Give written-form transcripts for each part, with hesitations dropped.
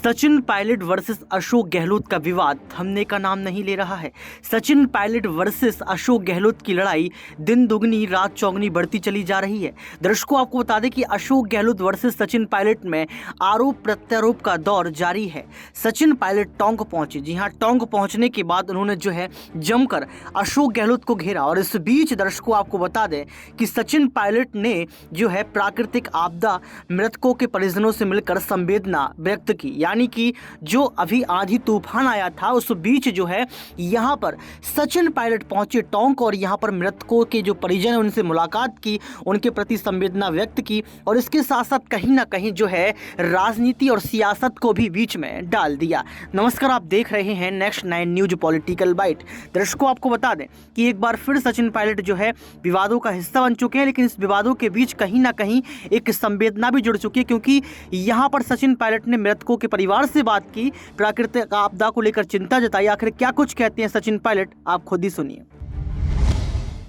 Sachin Pilot versus Ashok Gehlot का विवाद थमने का नाम नहीं ले रहा है। सचिन पायलट वर्सेस अशोक गहलोत की लड़ाई दिन दुगनी रात चौगनी बढ़ती चली जा रही है। दर्शकों, आपको बता दें कि अशोक गहलोत वर्सेस सचिन पायलट में आरोप प्रत्यारोप का दौर जारी है। सचिन पायलट टोंक पहुंचे। जी हां, टोंक पहुंचने के बाद उन्होंने जो है जमकर अशोक गहलोत को घेरा और इस बीच दर्शकों आपको बता दें कि सचिन पायलट ने जो है प्राकृतिक आपदा मृतकों के परिजनों से मिलकर संवेदना व्यक्त की। यानी कि जो अभी आंधी तूफान आया था उस बीच जो है यहाँ पर सचिन पायलट पहुंचे टोंक और यहाँ पर मृतकों के जो परिजन हैं उनसे मुलाकात की, उनके प्रति संवेदना व्यक्त की और इसके साथ साथ कहीं ना कहीं जो है राजनीति और सियासत को भी बीच में डाल दिया। नमस्कार, आप देख रहे हैं नेक्स्ट 9 न्यूज पॉलिटिकल बाइट। दर्शकों, आपको बता दें कि एक बार फिर सचिन पायलट जो है विवादों का हिस्सा बन चुके हैं, लेकिन इस विवादों के बीच कहीं ना कहीं एक संवेदना भी जुड़ चुकी है, क्योंकि यहाँ पर सचिन पायलट ने मृतकों के परिवार से बात की, प्राकृतिक आपदा को लेकर चिंता जताई। आखिर क्या कुछ कहते हैं सचिन पायलट, आप खुद ही सुनिए।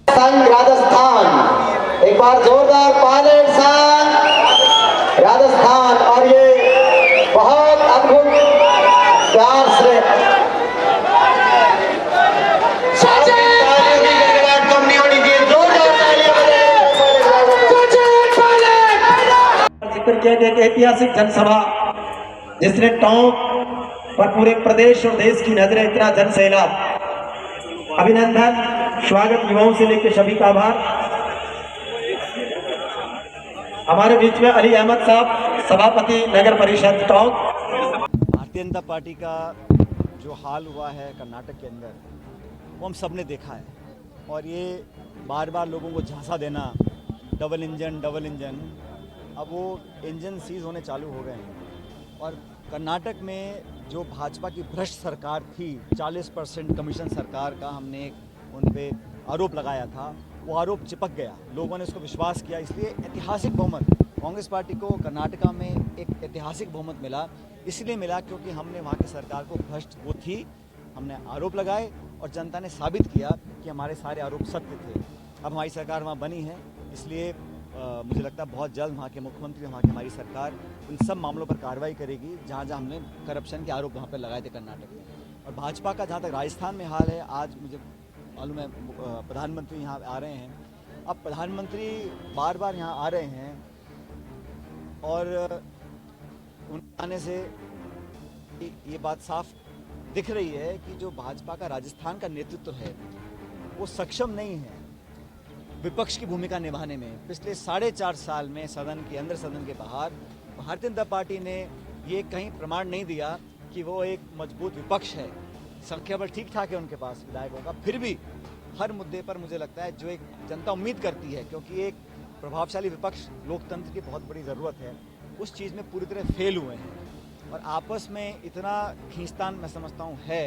राजस्थान, एक बार जोरदार पायलट संघ राजस्थान, और ये बहुत अद्भुत प्यार से जिक्र किया गया ऐतिहासिक जनसभा जिसने टोंक पर पूरे प्रदेश और देश की नजरें, इतना जनसैलाब। अभिनंदन, स्वागत, युवाओं से लेकर सभी का आभार। हमारे बीच में अली अहमद साहब, सभापति नगर परिषद टोंक। भारतीय जनता पार्टी का जो हाल हुआ है कर्नाटक के अंदर, वो हम सब ने देखा है और ये बार बार लोगों को झांसा देना, डबल इंजन, अब वो इंजन सीज होने चालू हो गए हैं। और कर्नाटक में जो भाजपा की भ्रष्ट सरकार थी, 40% कमीशन सरकार का हमने उन पे आरोप लगाया था, वो आरोप चिपक गया, लोगों ने उसको विश्वास किया। इसलिए ऐतिहासिक बहुमत कांग्रेस पार्टी को कर्नाटका में एक ऐतिहासिक बहुमत मिला। इसलिए मिला क्योंकि हमने वहाँ की सरकार को भ्रष्ट वो थी, हमने आरोप लगाए और जनता ने साबित किया कि हमारे सारे आरोप सत्य थे। अब हमारी सरकार वहाँ बनी है, इसलिए मुझे लगता है बहुत जल्द वहाँ के मुख्यमंत्री, वहाँ की हमारी सरकार उन सब मामलों पर कार्रवाई करेगी जहाँ जहाँ हमने करप्शन के आरोप वहाँ पर लगाए थे कर्नाटक में। और भाजपा का जहाँ तक राजस्थान में हाल है, आज मुझे मालूम है प्रधानमंत्री यहाँ आ रहे हैं। अब प्रधानमंत्री बार बार यहाँ आ रहे हैं और उनके आने से ये बात साफ दिख रही है कि जो भाजपा का राजस्थान का नेतृत्व है वो सक्षम नहीं है विपक्ष की भूमिका निभाने में। पिछले 4.5 साल में सदन के अंदर, सदन के बाहर भारतीय जनता पार्टी ने ये कहीं प्रमाण नहीं दिया कि वो एक मजबूत विपक्ष है। संख्या बल ठीक ठाक है उनके पास विधायकों का, फिर भी हर मुद्दे पर मुझे लगता है जो एक जनता उम्मीद करती है, क्योंकि एक प्रभावशाली विपक्ष लोकतंत्र की बहुत बड़ी ज़रूरत है, उस चीज़ में पूरी तरह फेल हुए हैं। और आपस में इतना खींचतान मैं समझता हूँ है,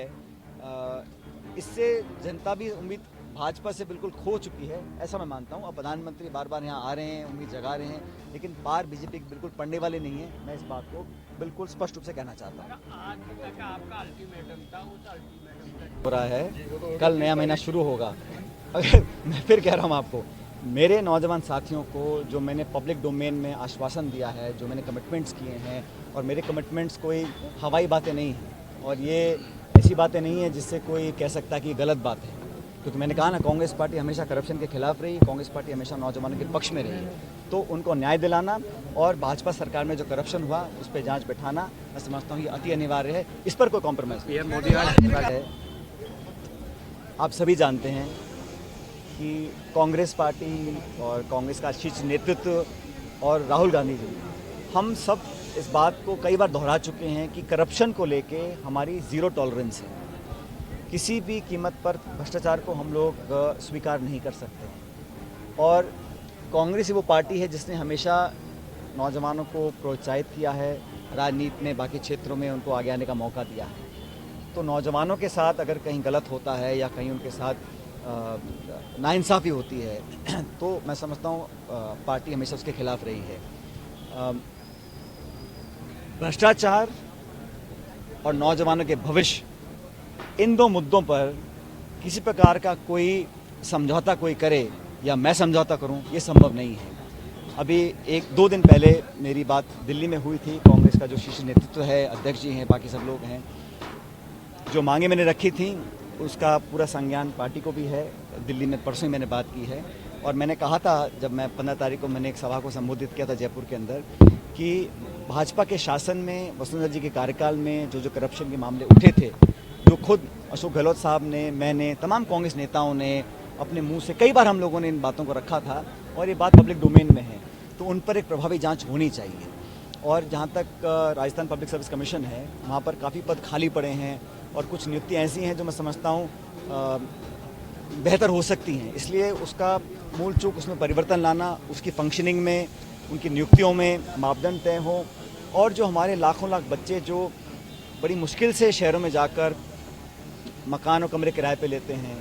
इससे जनता भी उम्मीद भाजपा से बिल्कुल खो चुकी है, ऐसा मैं मानता हूँ। अब प्रधानमंत्री बार बार यहाँ आ रहे हैं, उम्मीद जगा रहे हैं, लेकिन पार बीजेपी बिल्कुल पड़ने वाले नहीं है। मैं इस बात को बिल्कुल स्पष्ट रूप से कहना चाहता हूँ। आपका अल्टीमेटम था, उस अल्टीमेटम हो रहा है, कल नया महीना शुरू होगा। अगर मैं फिर कह रहा हूँ आपको, मेरे नौजवान साथियों को जो मैंने पब्लिक डोमेन में आश्वासन दिया है, जो मैंने कमिटमेंट्स किए हैं, और मेरे कमिटमेंट्स कोई हवाई बातें नहीं हैं और ये ऐसी बातें नहीं है जिससे कोई कह सकता है कि गलत बात है। क्योंकि मैंने कहा ना, कांग्रेस पार्टी हमेशा करप्शन के खिलाफ रही, कांग्रेस पार्टी हमेशा नौजवानों के पक्ष में रही, तो उनको न्याय दिलाना और भाजपा सरकार में जो करप्शन हुआ उस पर जांच बैठाना, मैं समझता हूँ ये अति अनिवार्य है। इस पर कोई कॉम्प्रोमाइज़ नहीं। मोदी है, आप सभी जानते हैं कि कांग्रेस पार्टी और कांग्रेस का शीर्ष नेतृत्व और राहुल गांधी जी, हम सब इस बात को कई बार दोहरा चुके हैं कि करप्शन को लेके हमारी ज़ीरो टॉलरेंस है। किसी भी कीमत पर भ्रष्टाचार को हम लोग स्वीकार नहीं कर सकते। और कांग्रेस ही वो पार्टी है जिसने हमेशा नौजवानों को प्रोत्साहित किया है, राजनीति में बाकी क्षेत्रों में उनको आगे आने का मौका दिया है। तो नौजवानों के साथ अगर कहीं गलत होता है या कहीं उनके साथ नाइंसाफ़ी होती है तो मैं समझता हूँ पार्टी हमेशा उसके खिलाफ रही है। भ्रष्टाचार और नौजवानों के भविष्य, इन दो मुद्दों पर किसी प्रकार का कोई समझौता कोई करे या मैं समझौता करूं, ये संभव नहीं है। अभी 1-2 दिन पहले मेरी बात दिल्ली में हुई थी। कांग्रेस का जो शीर्ष नेतृत्व है, अध्यक्ष जी हैं, बाकी सब लोग हैं, जो मांगे मैंने रखी थी उसका पूरा संज्ञान पार्टी को भी है। दिल्ली में परसों ही मैंने बात की है और मैंने कहा था, जब मैं 15 तारीख को मैंने एक सभा को संबोधित किया था जयपुर के अंदर, कि भाजपा के शासन में वसुंधरा जी के कार्यकाल में जो करप्शन के मामले उठे थे, जो खुद अशोक गहलोत साहब ने, मैंने, तमाम कांग्रेस नेताओं ने अपने मुंह से कई बार हम लोगों ने इन बातों को रखा था और ये बात पब्लिक डोमेन में है, तो उन पर एक प्रभावी जांच होनी चाहिए। और जहाँ तक राजस्थान पब्लिक सर्विस कमीशन है, वहाँ पर काफ़ी पद खाली पड़े हैं और कुछ नियुक्तियाँ ऐसी हैं जो मैं समझता हूँ बेहतर हो सकती हैं। इसलिए उसका मूल चूक उसमें परिवर्तन लाना, उसकी फंक्शनिंग में, उनकी नियुक्तियों में मापदंड तय हो और जो हमारे लाखों लाख बच्चे जो बड़ी मुश्किल से शहरों में जाकर मकान और कमरे किराए पे लेते हैं,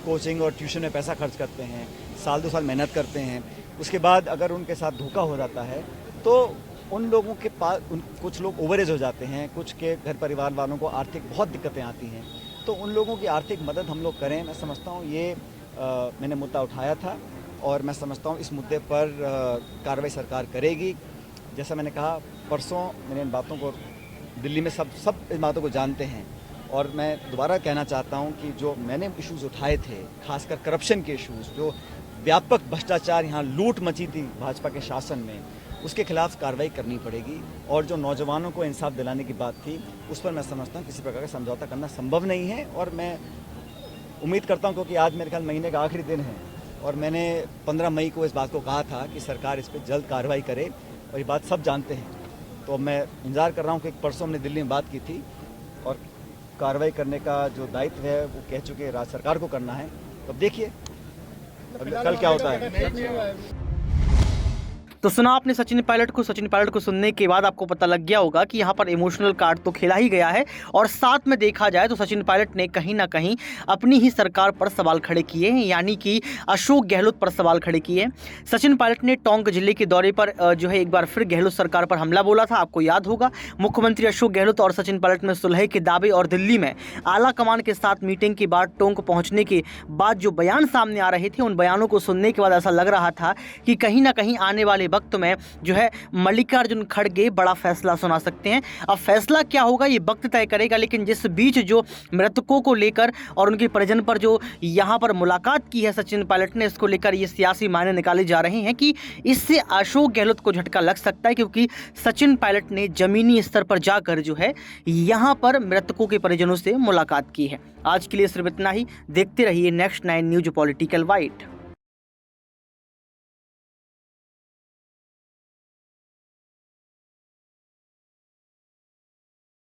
कोचिंग और ट्यूशन में पैसा खर्च करते हैं, साल 2 साल मेहनत करते हैं, उसके बाद अगर उनके साथ धोखा हो जाता है तो उन लोगों के पास कुछ लोग ओवरेज हो जाते हैं, कुछ के घर परिवार वालों को आर्थिक बहुत दिक्कतें आती हैं, तो उन लोगों की आर्थिक मदद हम लोग करें। मैं समझता हूँ ये मैंने मुद्दा उठाया था और मैं समझता हूँ इस मुद्दे पर कार्रवाई सरकार करेगी। जैसा मैंने कहा, परसों मैंने इन बातों को दिल्ली में सब इन बातों को जानते हैं और मैं दोबारा कहना चाहता हूं कि जो मैंने इश्यूज़ उठाए थे, खासकर करप्शन के इश्यूज़, जो व्यापक भ्रष्टाचार, यहाँ लूट मची थी भाजपा के शासन में, उसके खिलाफ कार्रवाई करनी पड़ेगी। और जो नौजवानों को इंसाफ दिलाने की बात थी, उस पर मैं समझता हूँ किसी प्रकार का समझौता करना संभव नहीं है और मैं उम्मीद करता हूँ, क्योंकि आज मेरे ख्याल महीने का आखिरी दिन है और मैंने 15 मई को इस बात को कहा था कि सरकार इस पर जल्द कार्रवाई करे और ये बात सब जानते हैं। तो मैं इंतज़ार कर रहा हूँ कि परसों हमने दिल्ली में बात की थी और कार्रवाई करने का जो दायित्व है वो कह चुके राज्य सरकार को करना है। तो अब देखिए कल क्या होता है। तो सुना आपने सचिन पायलट को सुनने के बाद आपको पता लग गया होगा कि यहाँ पर इमोशनल कार्ड तो खेला ही गया है और साथ में देखा जाए तो सचिन पायलट ने कहीं ना कहीं अपनी ही सरकार पर सवाल खड़े किए हैं, यानी कि अशोक गहलोत पर सवाल खड़े किए हैं। सचिन पायलट ने टोंक जिले के दौरे पर जो है एक बार फिर गहलोत सरकार पर हमला बोला था, आपको याद होगा। मुख्यमंत्री अशोक गहलोत और सचिन पायलट में सुलह के दावे और दिल्ली में आला कमान के साथ मीटिंग के बाद टोंक पहुँचने के बाद जो बयान सामने आ रहे थे, उन बयानों को सुनने के बाद ऐसा लग रहा था कि कहीं ना कहीं आने वाले वक्त में जो है मल्लिकार्जुन खड़गे बड़ा फैसला सुना सकते हैं। अब फैसला क्या होगा ये वक्त तय करेगा, लेकिन जिस बीच जो मृतकों को लेकर और उनके परिजन पर जो यहाँ पर मुलाकात की है सचिन पायलट ने, इसको लेकर ये सियासी मायने निकाले जा रहे हैं कि इससे अशोक गहलोत को झटका लग सकता है, क्योंकि सचिन पायलट ने जमीनी स्तर पर जाकर जो है यहाँ पर मृतकों के परिजनों से मुलाकात की है। आज के लिए सिर्फ इतना ही। देखते रहिए नेक्स्ट 9 न्यूज पॉलिटिकल वाइट।